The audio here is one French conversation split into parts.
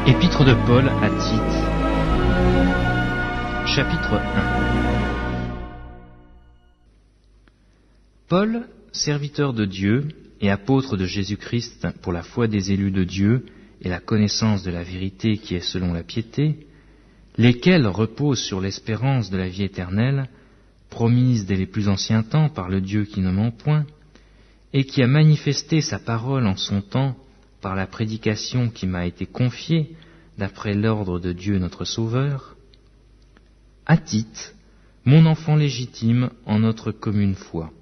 Épître de Paul à Tite, chapitre 1. Paul, serviteur de Dieu et apôtre de Jésus-Christ pour la foi des élus de Dieu et la connaissance de la vérité qui est selon la piété, lesquels reposent sur l'espérance de la vie éternelle, promise dès les plus anciens temps par le Dieu qui ne ment point, et qui a manifesté sa parole en son temps par la prédication qui m'a été confiée d'après l'ordre de Dieu notre Sauveur, à Tite, mon enfant légitime en notre commune foi.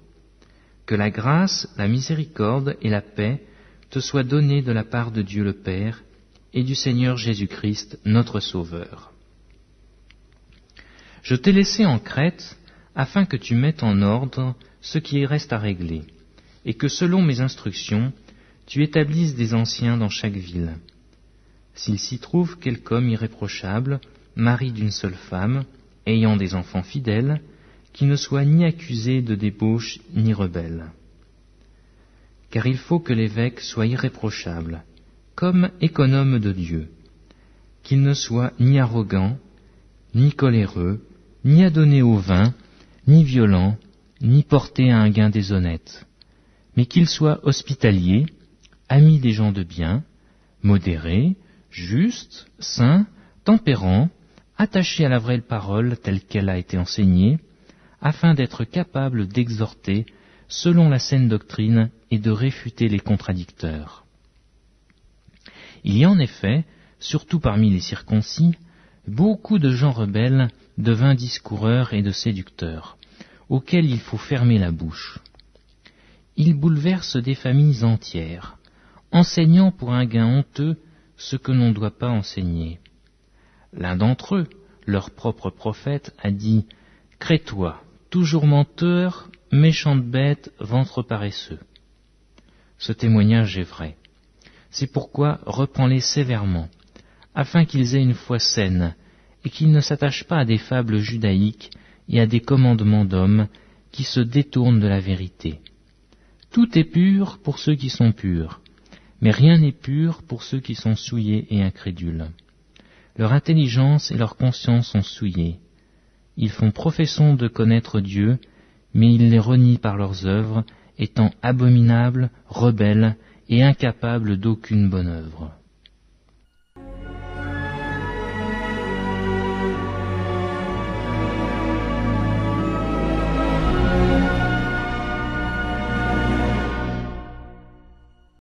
Que la grâce, la miséricorde et la paix te soient données de la part de Dieu le Père et du Seigneur Jésus-Christ notre Sauveur. Je t'ai laissé en Crète afin que tu mettes en ordre ce qui reste à régler, et que selon mes instructions, tu établisses des anciens dans chaque ville. S'il s'y trouve quelque homme irréprochable, mari d'une seule femme, ayant des enfants fidèles, qui ne soit ni accusé de débauche ni rebelle. Car il faut que l'évêque soit irréprochable, comme économe de Dieu, qu'il ne soit ni arrogant, ni coléreux, ni adonné au vin, ni violent, ni porté à un gain déshonnête, mais qu'il soit hospitalier, ami des gens de bien, modéré, juste, saint, tempérant, attaché à la vraie parole telle qu'elle a été enseignée, afin d'être capable d'exhorter selon la saine doctrine et de réfuter les contradicteurs. Il y a en effet, surtout parmi les circoncis, beaucoup de gens rebelles, de vains discoureurs et de séducteurs, auxquels il faut fermer la bouche. Ils bouleversent des familles entières, enseignant pour un gain honteux ce que l'on ne doit pas enseigner. L'un d'entre eux, leur propre prophète, a dit « Crétois, toujours menteur, méchante bête, ventre paresseux ». Ce témoignage est vrai. C'est pourquoi reprends-les sévèrement, afin qu'ils aient une foi saine, et qu'ils ne s'attachent pas à des fables judaïques et à des commandements d'hommes qui se détournent de la vérité. Tout est pur pour ceux qui sont purs, mais rien n'est pur pour ceux qui sont souillés et incrédules. Leur intelligence et leur conscience sont souillées. Ils font profession de connaître Dieu, mais ils les renient par leurs œuvres, étant abominables, rebelles et incapables d'aucune bonne œuvre.